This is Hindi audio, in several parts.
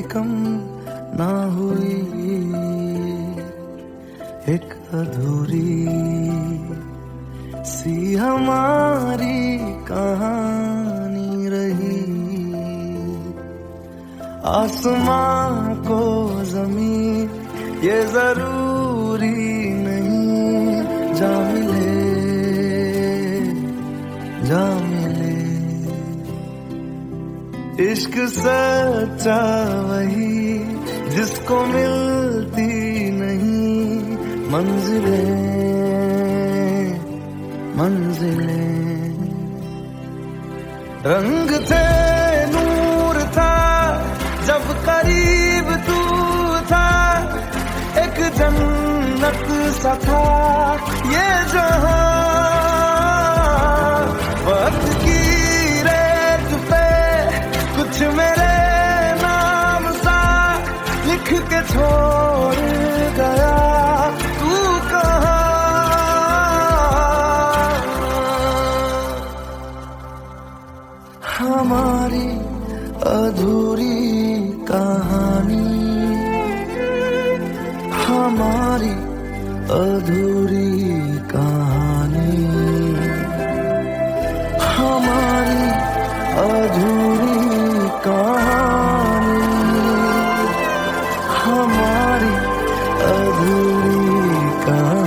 कम ना हुई, एक अधूरी सी हमारी कहानी रही। आसमां को जमीन ये जरूरी नहीं, जा मिले जा मिले। इश्क सच्चा वही जिसको मिलती नहीं मंजिलें मंजिलें। रंग थे नूर था जब करीब तू था, एक जन्नत सा था ये जहां। वक्त की रेत पे कुछ मेरे नाम सा लिख के छोड़ गया, तू कहाँ? हमारी अधूरी कहानी, हमारी अधूरी कहानी, हमारी अधूरी कहानी, हमारी अधूरी कहानी।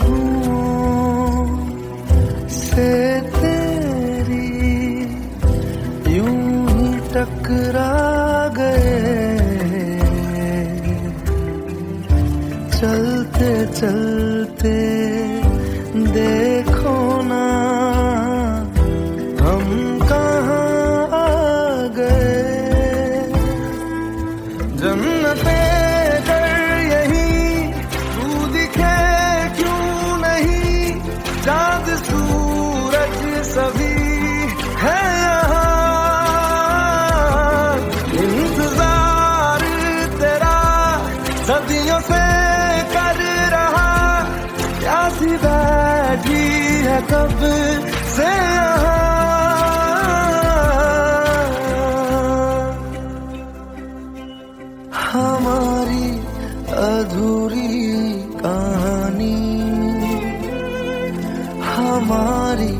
खुशबुओं से तेरी यूं ही टकरा गए, चलते चलते देखो ना हम कहाँ आ गए। जन्नते चाँद सूरज सभी है यहाँ, इंतजार तेरा सदियों से कर रहा, प्यासी बैठी है कब से यहाँ। हमारी अधूरी कहानी, हमारी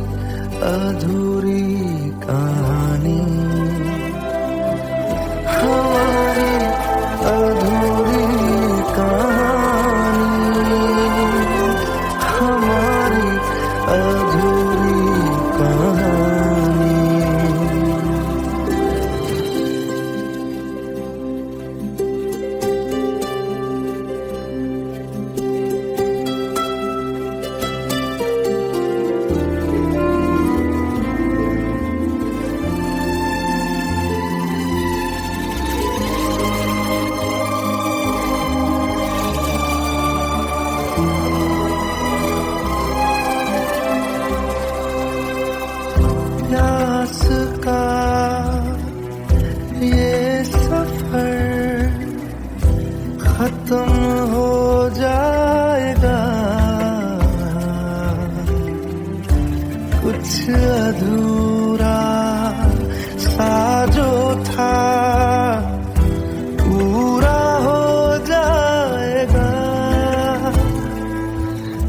अधूरी कहानी, हमारी अधूरी कहानी, हमारी अधूरी कहानी। प्यास का ये सफर खत्म हो जाएगा, कुछ अधूरा सा जो था पूरा हो जाएगा।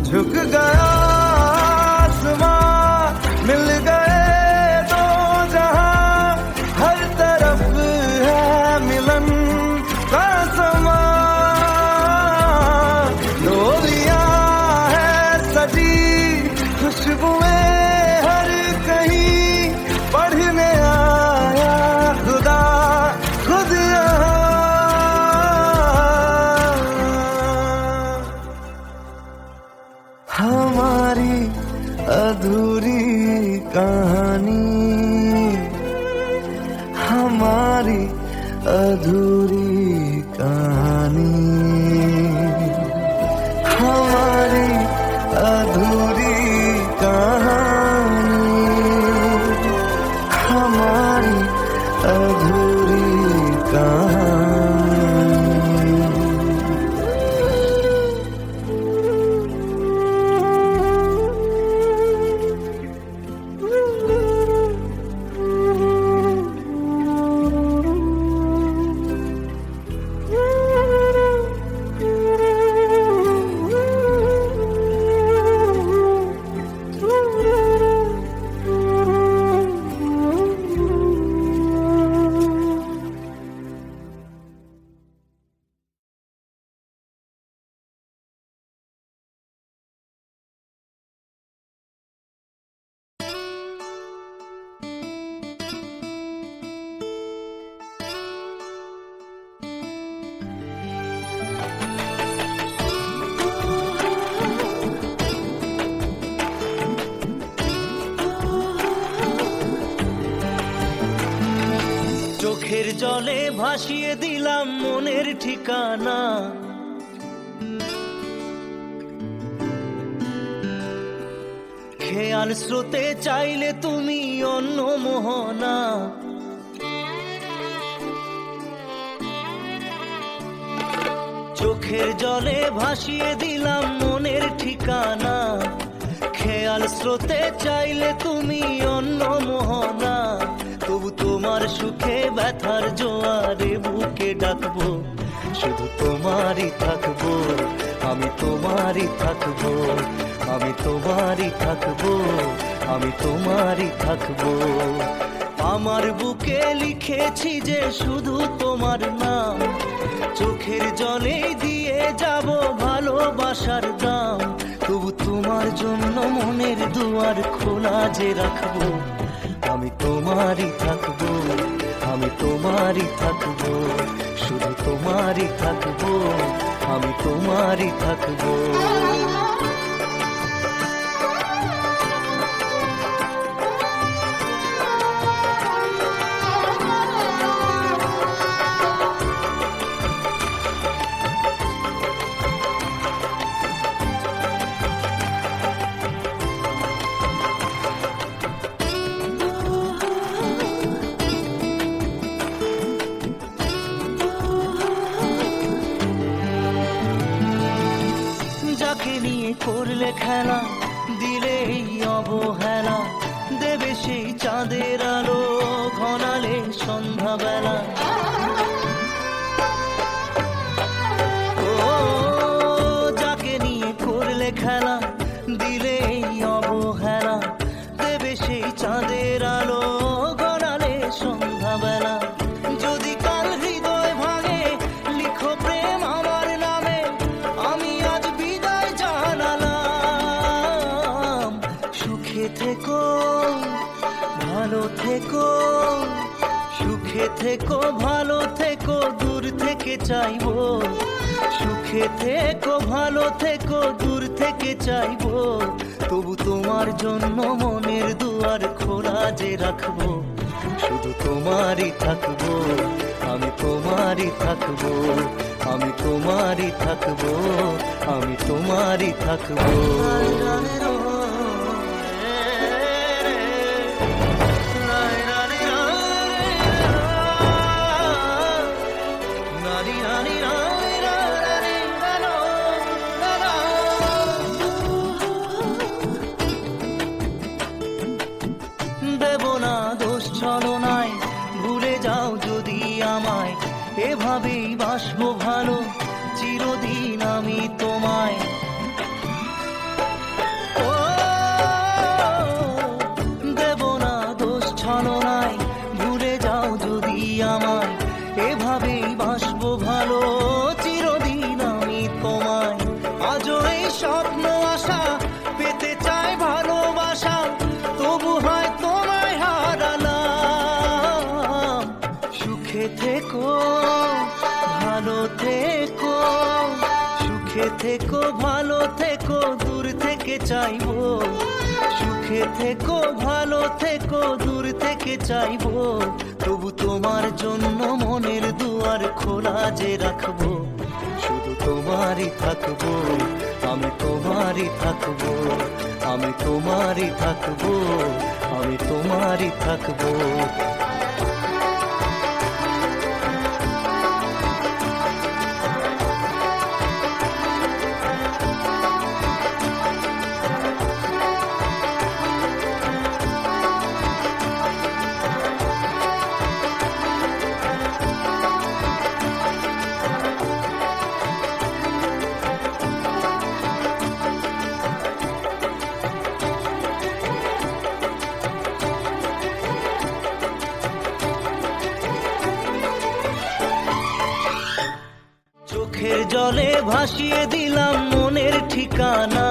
झुक गया आसमां, मिल गए दो जहां, हर तरफ है मिलन का समा। डोलियां है सजी खुशबुएं हर कहीं, पढ़ने आया खुदा अधूरी कहानी, हमारी अधूरी कहानी, हमारी अधूरी कहानी, हमारी अधूरी कहानी। চোখের জলে ভাসিয়ে দিলাম মনের ঠিকানা, খেয়াল স্রোতে চাইলে তুমি অন্য মোহনা। চোখের জলে ভাসিয়ে দিলাম মনের ঠিকানা, খেয়াল স্রোতে চাইলে তুমি অন্য মোহনা। তবু তোমার সুখে ব্যথার জোয়ারে বুকে ডাকবো, শুধু তোমারই থাকবো, আমি তোমারই থাকবো, আমি তোমারই থাকবো, আমি তোমারই থাকবো। আমার বুকে লিখেছি যে শুধু তোমার নাম, চোখের জলে দিয়ে যাব ভালোবাসার দাম। তবু তোমার জন্য মনের দুয়ার খোলা যে রাখবো, আমি তোমারই থাকবো, আমি তোমারই থাকবো, শুধু তোমারই থাকবো, আমি তোমারই থাকবো। যাকে নিয়ে করলে খেলা, দিলে এই অবহেলা, দেবে সেই চাঁদের আলো ঘনালে সন্ধ্যাবেলা। ও যাকে নিয়ে করলে খেলা, দিলে এই অবহেলা, দেবে সেই চাঁদের আলো ঘনালে সন্ধ্যাবেলা। যদি কাল হৃদয় ভাঙে লিখো প্রেম আমার নামে, আমি আজ বিদায় জানালাম। সুখে থেকো ভালো থেকো, সুখে থেকো ভালো থেকো, দূর থেকে চাইবো। সুখে থেকো ভালো থেকো, দূর থেকে চাইবো। তবু তোমার জন্য মনের দুয়ার খোলা যে রাখবো, শুধু তোমারই থাকবো, আমি তোমারই থাকবো, আমি তোমারই থাকবো, আমি তোমারই থাকবো। দেব না দোষ ছলনায়, ভুলে যাও যদি আমায়, এভাবেই বাসবো ভালো চিরদিন আমি তোমায়। ও দেব না দোষ ছলনায়, ভুলে যাও যদি আমায়, এভাবেই বাসবো ভালো চিরদিন আমি তোমায়। আজও এই স্বপ্ন আশা পেতে চাই ভালোবাসা, তবু হয় তোমায় হারালাম। সুখে থেকো ভালো থেকো, সুখে থেকো ভালো থেকো, দূর থেকে চাইবো। সুখে থেকো ভালো থেকো দূর থেকে চাইবো, তবু তোমার জন্য মনের দুয়ার খোলা যে রাখবো। শুধু তোমারই থাকবো, আমি তোমারই থাকবো, আমি তোমারই থাকবো, আমি তোমারই থাকবো। চোখের জলে ভাসিয়ে দিলাম মনের ঠিকানা,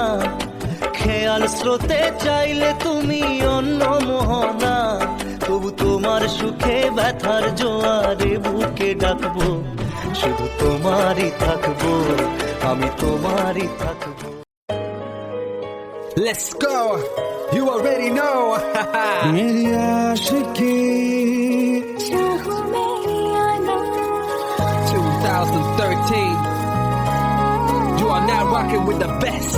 খেয়াল স্রোতে চাইলে তুমি অন্য মোহনা। তবু তোমার সুখে ব্যথার জোয়ারে বুকে ডাকবো, শুধু তোমারই থাকবো, আমি তোমারই থাকবো। Let's go. You already know. मेरी आशिकी 2013. You are now rocking with the best.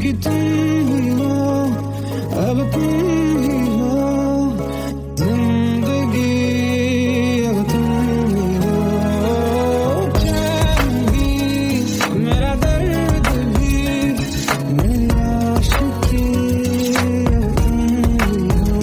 कि तुम ही हो, अब तुम ही हो जिंदगी, अब तुम ही हो। चैन भी, मेरा दर्द भी, मेरी आशिकी, अब तुम ही हो।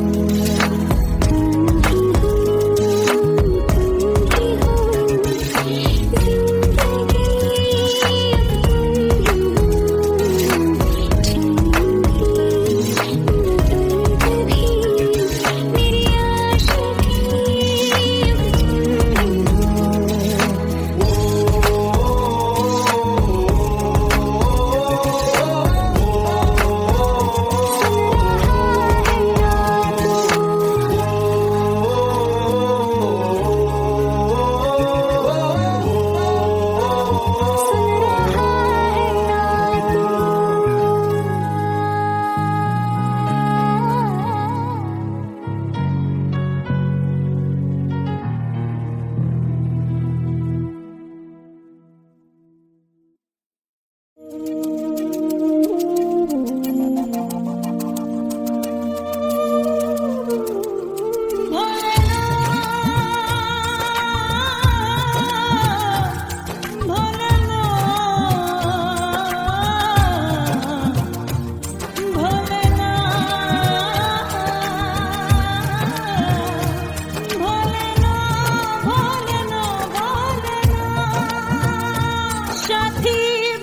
সাথী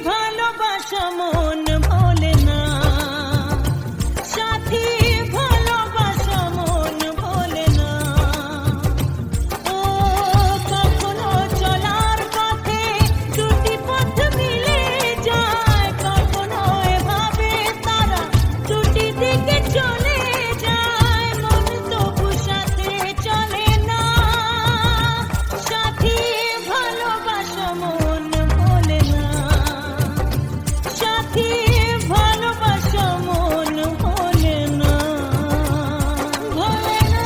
ভালোবাসা মন ভোলে না, সাথী ভালোবাসা মন ভোলে না। ও কখনো চলার পথে দুটি পথ মিলে যায়, কখনো এভাবে তারা দুটি দিকে চলে যায়, মন তবু সাথে চলে না। সাথী ভালোবাসা মন ভোলে না, সাথী ভালোবাসা মন ভোলে না, ভোলে না,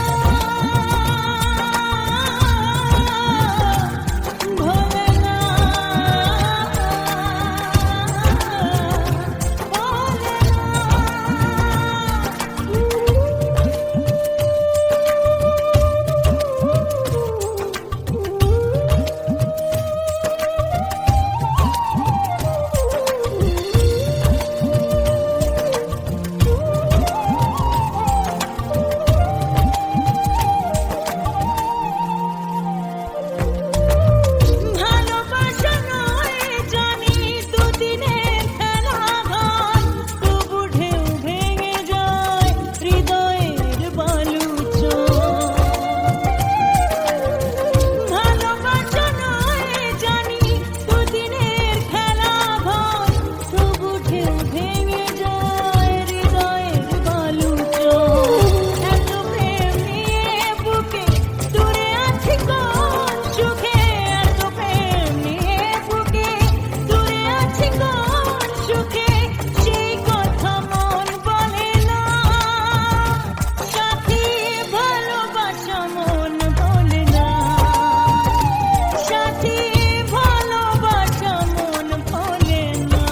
ভোলে না, ভালোবাসা নয় জানি দুদিনের খেলা ঘর, তবু ঢেউ ভেঙে যায় হৃদয়ের বালুচর। ভালোবাসা নয় জানি দুদিনের খেলা ঘর, তবু ঢেউ ভেঙে যায় হৃদয়ের বালুচর। এত প্রেম নিয়ে বুকে দূরে আছি কোন সুখে, এত প্রেম নিয়ে বুকে দূরে আছি কোন সুখে, সেই কথা মন বলে না। সাথী ভালোবাসা মন ভোলে না, সাথী ভালোবাসা মন ভোলে না।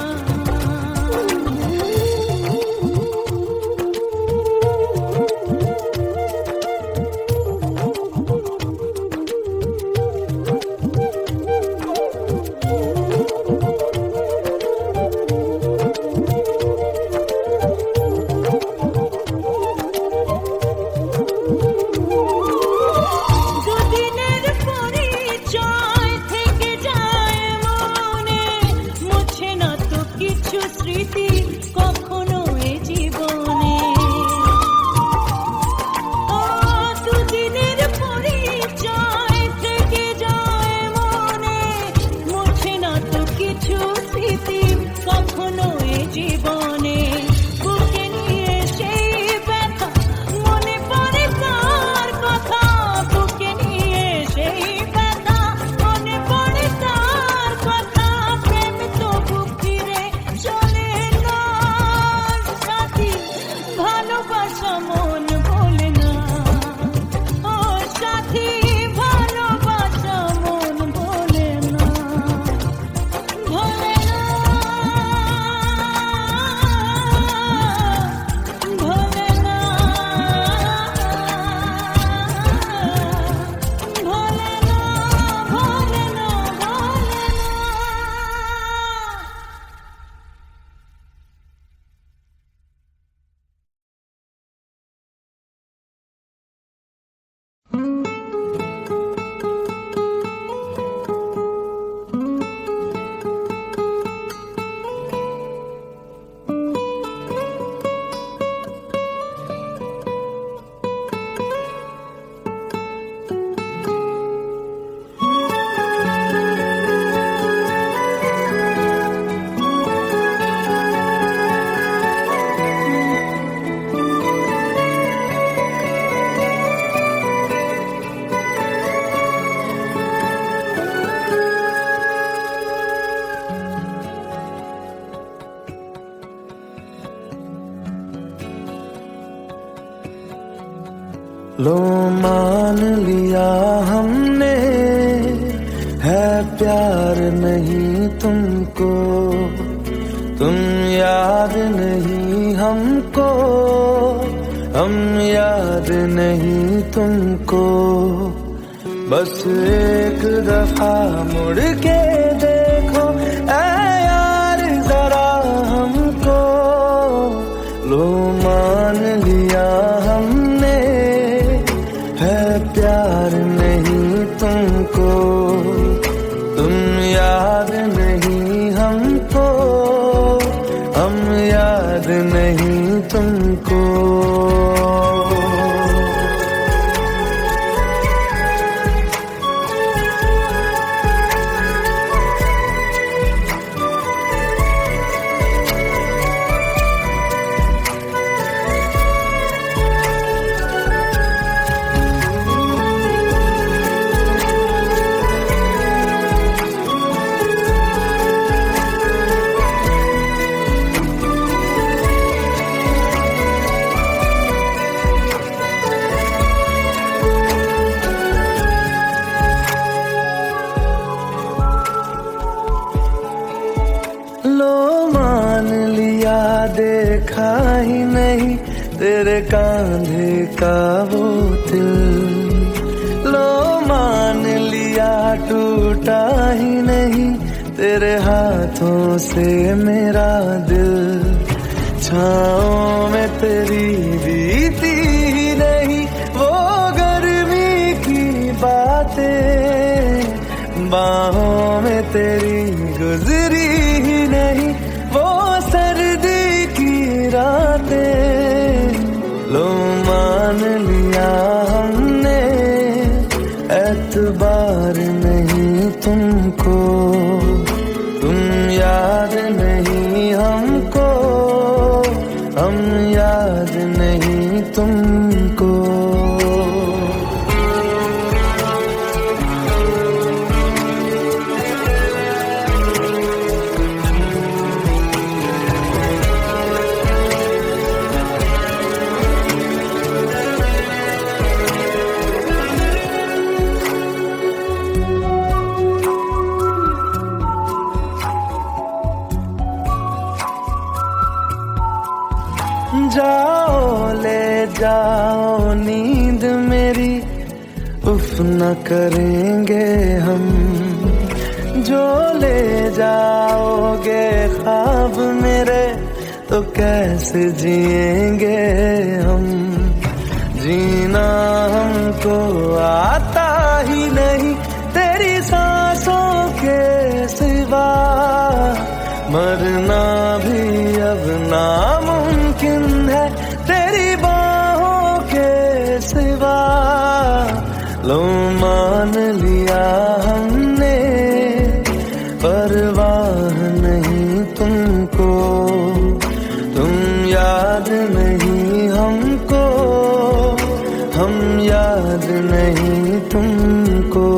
দুদিনের পরিচয় থেকে যায় মনে, মুছে না তো কিছু স্মৃতি কখনো এ জীবনে। ও দুদিনের পরিচয় থেকে যায় মনে, মুছে না তো কিছু স্মৃতি কখনো এ জীবনে। বুকে নিয়ে সেই ব্যথা মনে পড়ে তার কথা, বুকে নিয়ে সেই ব্যথা মনে পড়ে তার কথা। প্রেম তো বুক ফিরে চলে না, लो मान लिया हमने है प्यार नहीं तुमको, तुम याद नहीं हमको, हम याद नहीं तुमको। बस एक दफा मुड़ के देखो ऐ यार जरा हमको, लो मान लिया हमने है प्यार नहीं तुमको, तुम याद नहीं हमको, हम याद नहीं तुमको। लो मान लिया देखा ही नहीं तेरे कांधे का वो दिल, लो मान लिया टूटा ही नहीं तेरे हाथों से मेरा दिल। छाँव में तेरी बीती ही नहीं वो गर्मी की बातें, बाहों में तेरी गुजरी ही नहीं वो सर्दी की रातें। लो मान लिया हमने एतबार नहीं तुमको, तुम याद नहीं हमको, हम याद नहीं तुमको। जाओ ले जाओ नींद मेरी, उफ न करेंगे हम, जो ले जाओगे ख्वाब मेरे तो कैसे जिएंगे हम। जीना हमको आता ही नहीं तेरी सांसों के सिवा, मरना भी अब नामुमकिन है तेरी बाहों के सिवा। लो मान लिया हमने परवाह नहीं तुमको, तुम याद नहीं हमको, हम याद नहीं तुमको।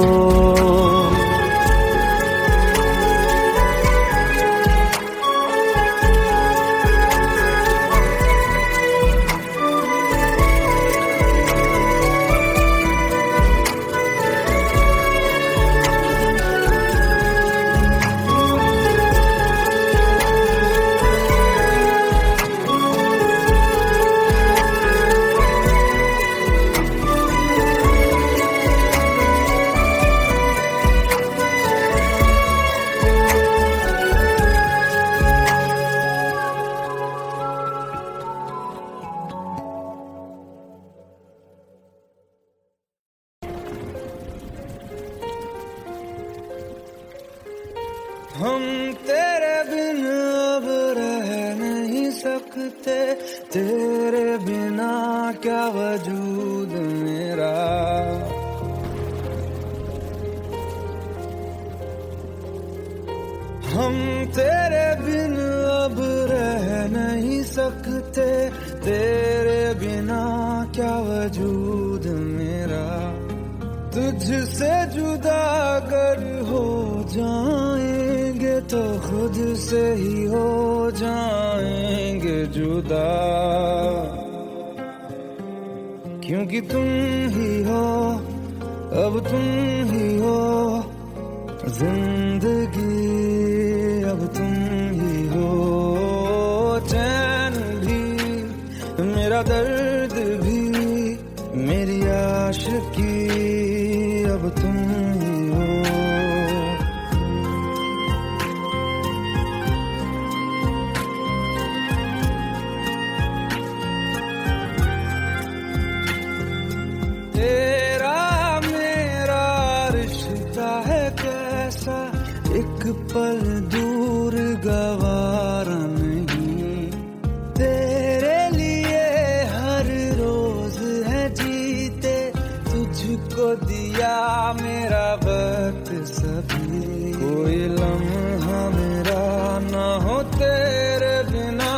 हम तेरे बिन अब रह नहीं सकते, तेरे बिना क्या वजूद मेरा। हम तेरे बिन अब रह नहीं सकते, तेरे बिना क्या वजूद मेरा। तुझसे जुदा अगर हो जाएंगे तो खुद से ही हो जाएंगे जुदा। क्योंकि तुम ही हो, अब तुम ही हो जिंदगी, अब तुम ही हो चैन भी, मेरा दर्द भी, मेरी आशिकी, अब तुम ही हो। तेरा मेरा रिश्ता है कैसा, एक पल दूर गवारा नहीं, तेरे लिए हर रोज है जीते, तुझको दिया मेरा वक्त सभी, कोई लम्हा मेरा ना हो तेरे बिना,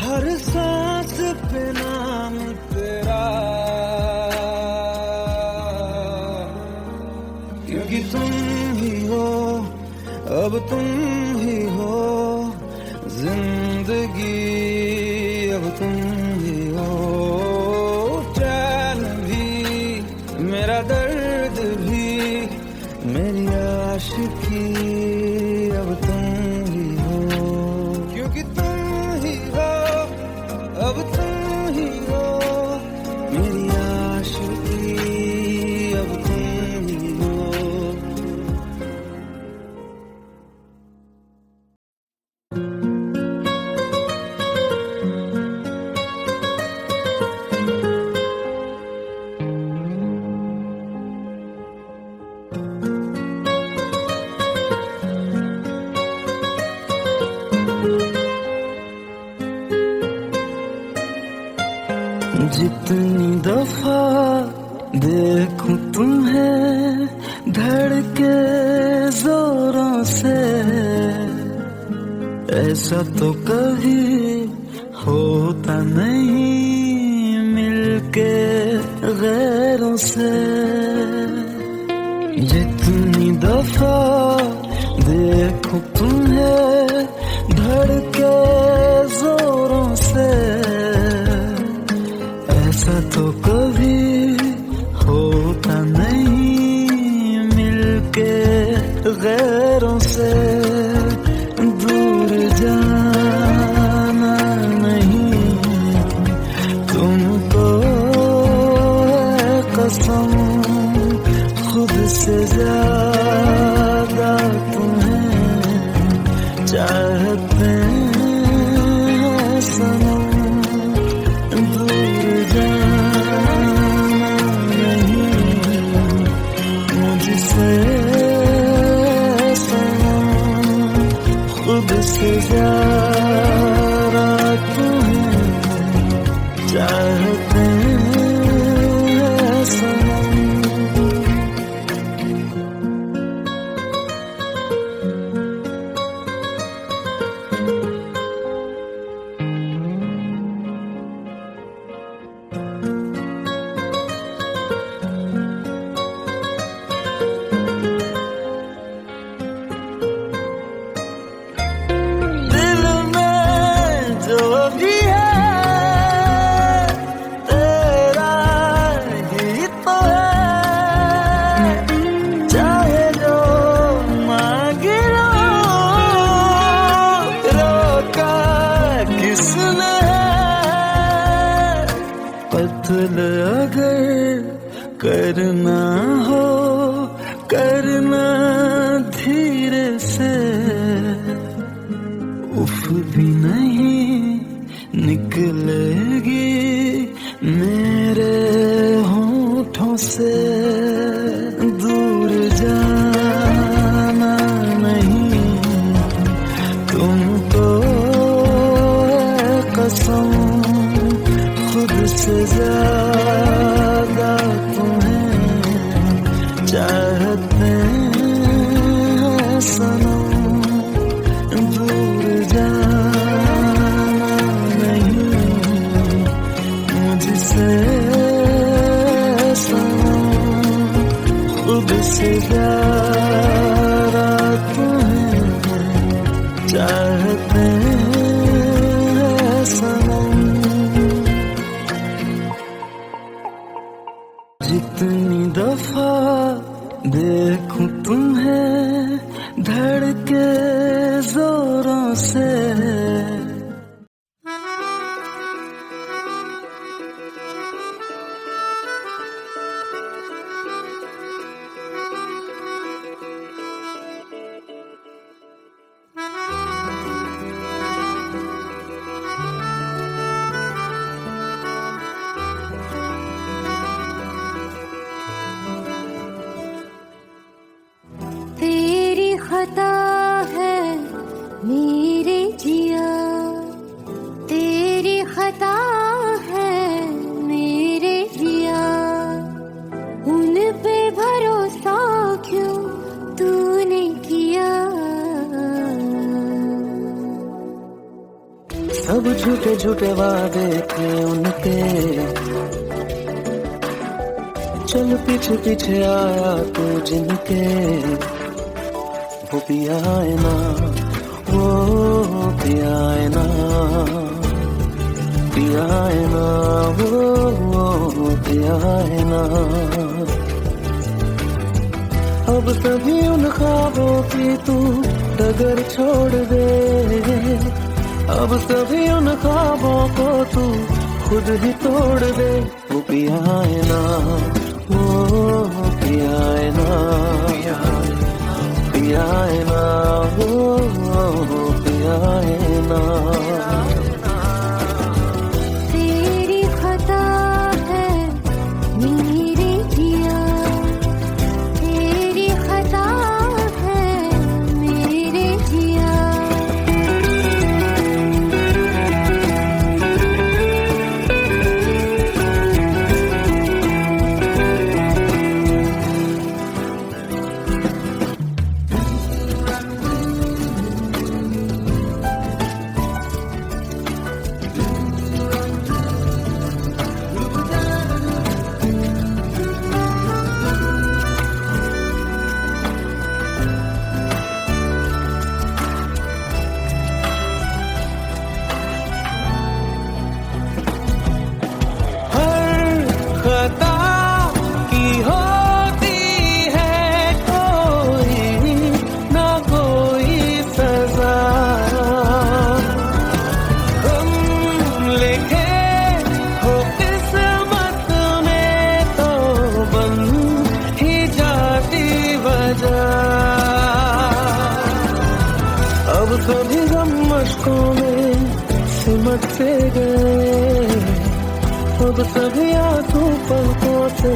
हर सांस पे नाम तेरा, क्योंकि तुम ही हो, अब तुम ही हो जिंदगी, अब तुम ही हो चैन भी, मेरा दर्द भी, मेरी आशिकी, अब तुम ही हो। क्योंकि तुम ही हो, अब तुम ही हो मेरी आशिकी, अब तुम ही हो। जितनी दफा देखूं तुम्हें धड़के जोरों से, ऐसा तो कभी होता नहीं मिलके गैरों से। जितनी दफा देखूं तुम्हें धड़के जोरों से, ऐसा तो कभी होता नहीं मिलके गैरों से। दूर जाना नहीं तुमको है कसम, खुद से ज्यादा तुम्हें चाहते हैं सनम। दूर जाना नहीं मुझसे सनम, खुद से ज्यादा तुम्हें चाहते हैं सनम। कत्ल अगर करना हो करना धीरे से, उफ भी नहीं निकलेगी मेरे होठों से। दूर जाना नहीं तुमको है कसम, खुद से ज्यादा तुम्हें चाहते हैं सनम। दूर जाना नहीं मुझसे सनम, खुद से ज्यादा तुम्हें चाहते हैं सनम। सब झूठे झूठे वादे थे उनके, चल पीछे पीछे आया तू जिनके, वो पिया है ना, वो पिया है ना, पिया है ना, वो पिया है ना। अब सभी उन ख्वाबों की तू डगर छोड़ दे, अब सभी उन ख्वाबों को तू खुद ही तोड़ दे। वो पिया है ना, वो पिया है ना, पिया है ना, वो पिया है ना। तेरी खता है मेरे जिया, तेरी खता है मेरे जिया। अब सभी गम मशकों में सिमट से गए, अब सभी आंसू पलकों से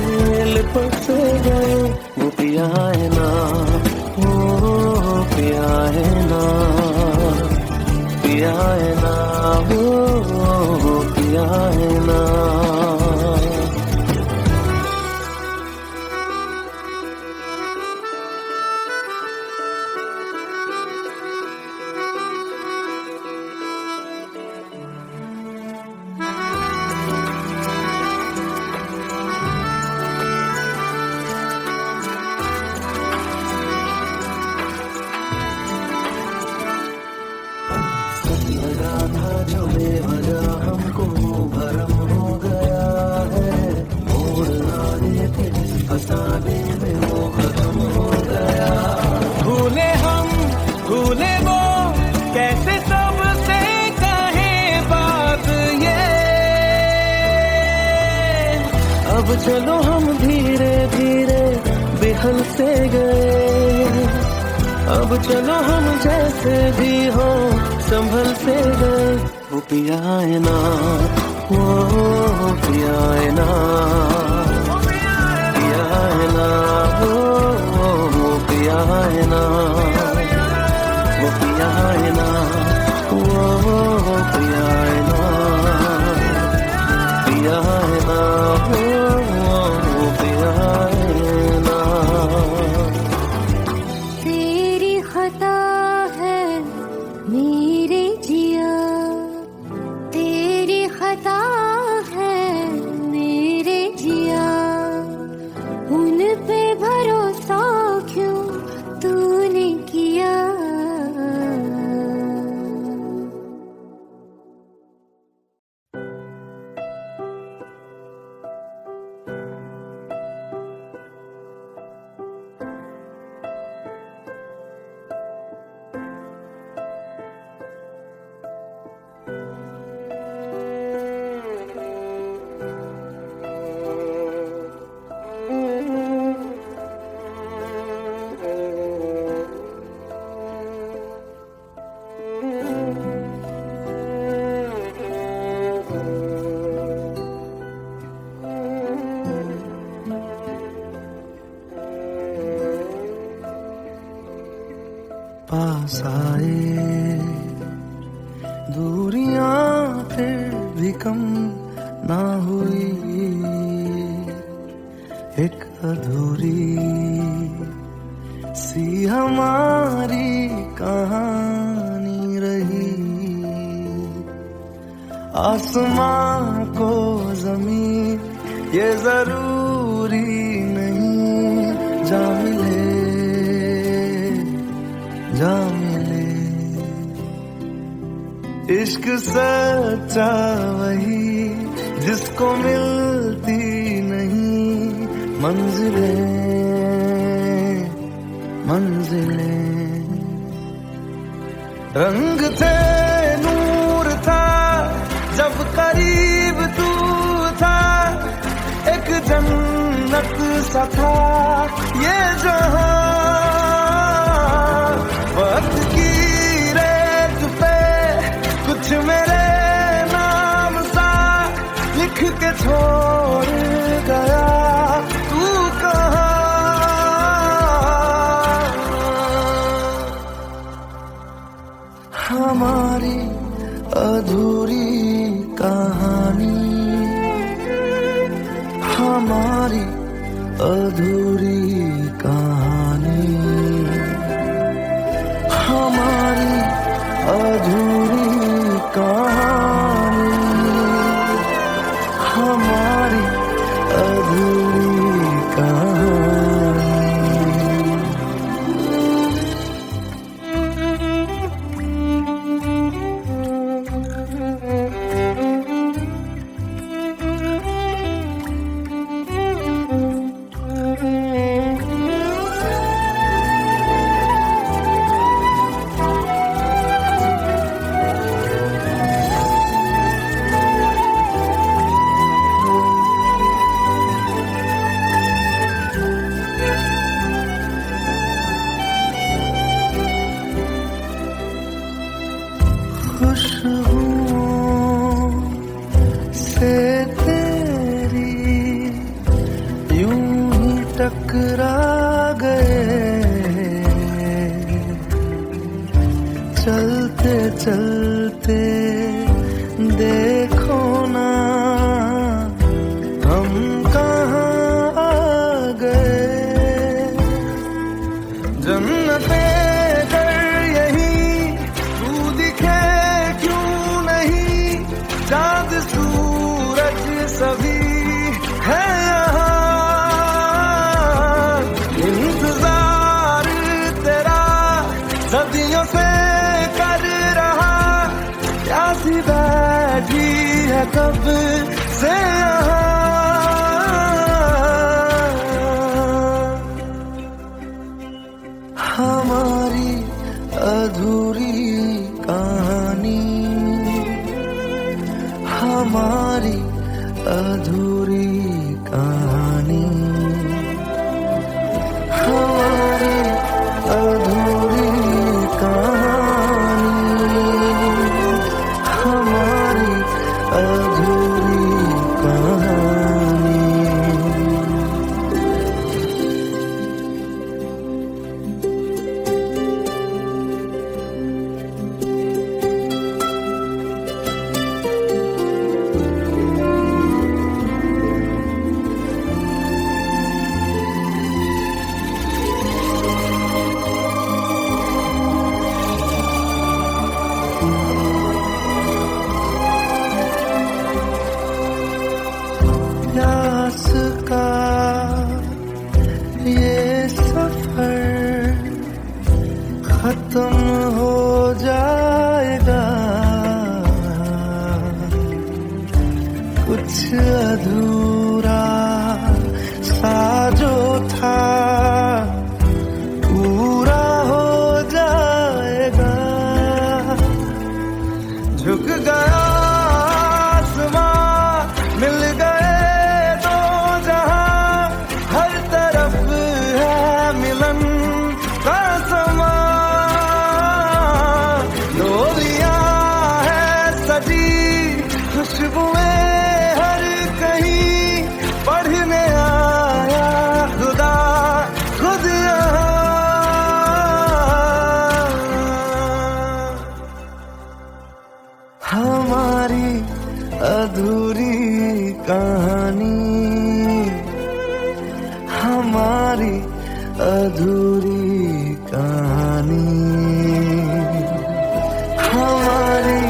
लिपट से गए। वो पिया है ना, वो पिया है ना, पिया है ना, वो पिया है ना। जो बेवजह हमको भरम हो गया है, मोड़ आने थे फसाने में वो खत्म हो गया। भूले हम भूले वो कैसे सबसे कहे बात ये, अब चलो हम धीरे धीरे बेहल से गए, अब चलो हम जैसे भी हो संभल से गए। वो पिया है ना, वो पिया है ना, पिया है ना, वो पिया है ना, वो पिया है ना, वो पिया है ना, पिया है ना, वो पिया है ना। तेरी खता है मेरे जिया, तेरी खता है मेरे जिया। उन पे भरोसा क्यों तूने किया। पास आए दूरियां फिर भी कम ना हुई, एक अधूरी सी हमारी कहानी रही। आसमां को जमीन ये जरूरी नहीं, जा मिले जा मिले। इश्क सच्चा वही जिसको मिलती नहीं मंजिलें मंजिलें। रंग थे नूर था जब करीब तू था, एक जन्नत सा था ये जहां। वक्त की रेत पे कुछ मेरे नाम सा लिख के छोड़ गया तू कहाँ। हमारी अधूरी कहानी, हमारी अधूरी कहानी, हमारी अधूरी कहानी, हमारी अधूरी कहानी। खुशबुओं से तेरी यूं ही टकरा गए, चलते चलते देखो ना हम कहाँ आ गए। जन्नते चाँद सूरज सभी है यहाँ, इंतजार तेरा सदियों से कर रहा, प्यासी बैठी है कब से यहाँ। हमारी अधूरी कहानी, हमारी अधूरी कहानी, हमारी अधूरी कहानी, हमारी अधूरी कहानी। प्यास का ये सफर खत्म हो जाएगा, कुछ अधूरा सा जो था पूरा हो जाएगा। झुक गया आसमां, मिल गए दो जहां, हर तरफ है मिलन का समा। डोलियां है सजी खुशबुएं हर कहीं, पढ़ने आया खुदा खुद यहाँ। हमारी अधूरी कहानी, हमारी अधूरी कहानी, हमारी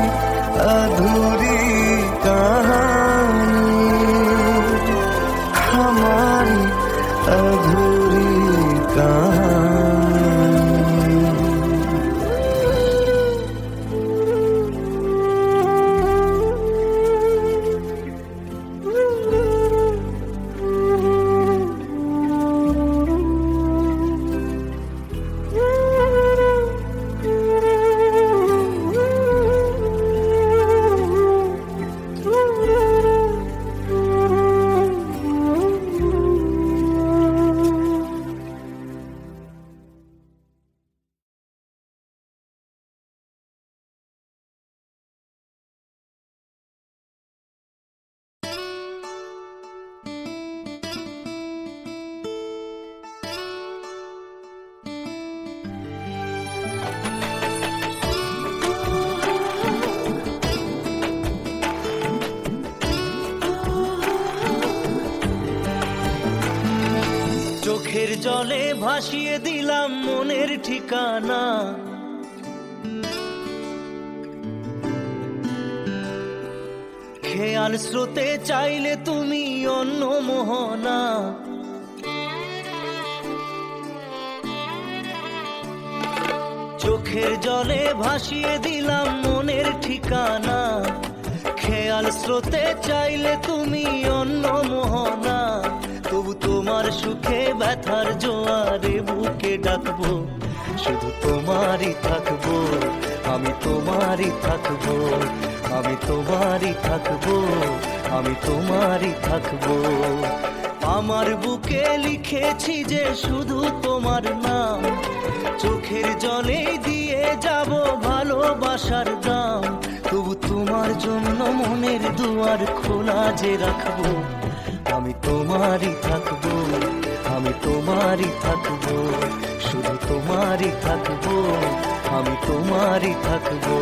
अधूरी চোখের জলে ভাসিয়ে দিলাম মনের ঠিকানা, খেয়াল স্রোতে চাইলে তুমি অন্য মোহনা। চোখের জলে ভাসিয়ে দিলাম মনের ঠিকানা, খেয়াল স্রোতে চাইলে তুমি অন্য মোহনা। তবু তোমার সুখে ব্যথার জোয়ারে বুকে ডাকবো, শুধু তোমারই থাকবো, আমি তোমারই থাকবো, আমি তোমারই থাকবো, আমি তোমারই থাকবো। আমার বুকে লিখেছি যে শুধু তোমার নাম, চোখের জলে দিয়ে যাব ভালোবাসার দাম। তবু তোমার জন্য মনের দুয়ার খোলা যে রাখবো, আমি তোমারই থাকবো, আমি তোমারই থাকবো, শুধু তোমারই থাকবো, আমি তোমারই থাকবো।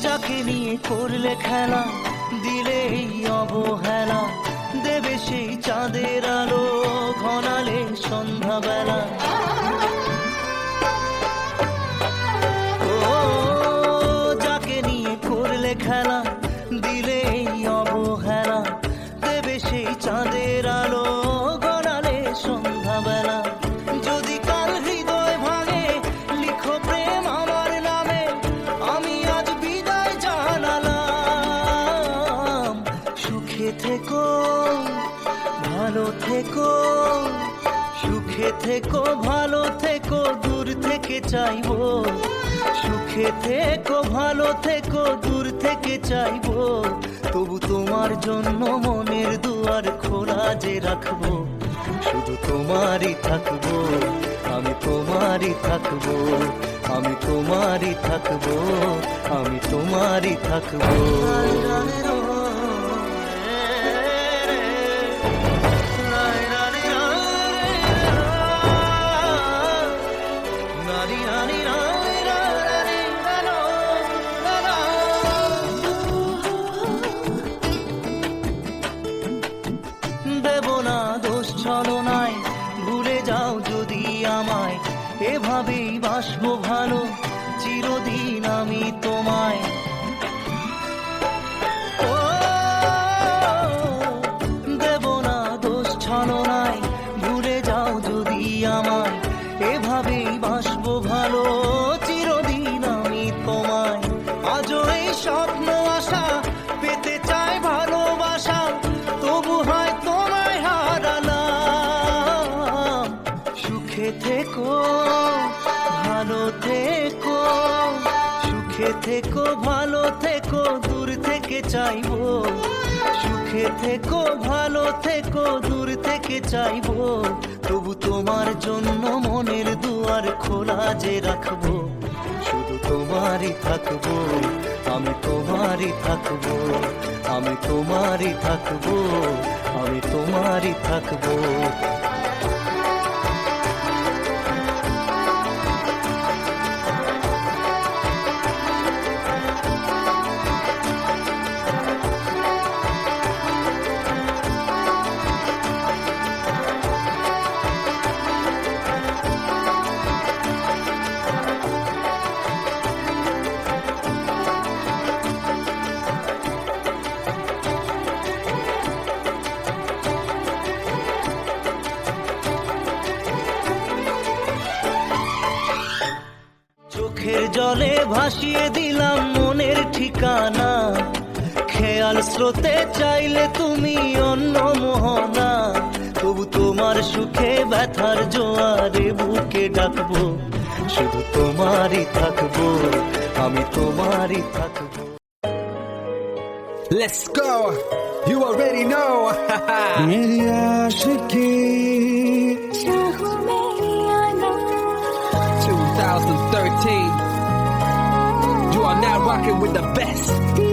যাকে নিয়ে করলে খেলা, দিলে এই অবহেলা, দেবে সেই চাঁদের আলো ঘনালে সন্ধ্যাবেলা। ও যাকে নিয়ে করলে খেলা, দিলে এই অবহেলা, দেবে সেই চাঁদের আলো ঘনালে সন্ধ্যাবেলা। যদি কাল হৃদয় ভাঙে লিখো প্রেম আমার নামে, আমি আজ বিদায় জানালাম। সুখে থেকো, ভালো থেকো, সুখে থেকো, ভালো থেকো, দূর থেকে চাইবো। সুখে থেকো, ভালো থেকো, দূর থেকে চাইবো। তবু তোমার জন্য মনের দুয়ার খোলা যে রাখবো, শুধু তোমারই থাকবো, আমি তোমারই থাকবো, আমি তোমারই থাকবো, আমি তোমারই থাকবো। দেব না দোষ ছলনায়, ভুলে যাও যদি আমায়, এভাবেই বাসবো ভালো চিরদিন আমি তোমায়। ও দেব না দোষ ছলনায়, ভুলে যাও যদি আমায়, এভাবেই বাসবো ভালো চিরদিন আমি তোমায়। আজও এই স্বপ্ন আশা পেতে চাই ভালোবাসা, তবু হয় তোমায় হারালাম। সুখে থেকো, ভালো থেকো, সুখে থেকো, ভালো থেকো, দূর থেকে চাইবো। সুখে থেকো, ভালো থেকো, দূর থেকে চাইবো। তবু তোমার জন্য মনের দুয়ার খোলা যে রাখবো, শুধু তোমারই থাকবো, আমি তোমারই থাকবো, আমি তোমারই থাকবো, আমি তোমারই থাকবো। চোখের জলে ভাসিয়ে দিলাম মনের ঠিকানা, খেয়াল স্রোতে চাইলে তুমি অন্য মোহনা। তবু তোমার সুখে ব্যথার জোয়ারে বুকে ডাকবো, শুধু তোমারই থাকবো, আমি তোমারই থাকবো। Let's go. You already know. मेरी आशिकी चाहूं मेरी 13. You are now rocking with the best.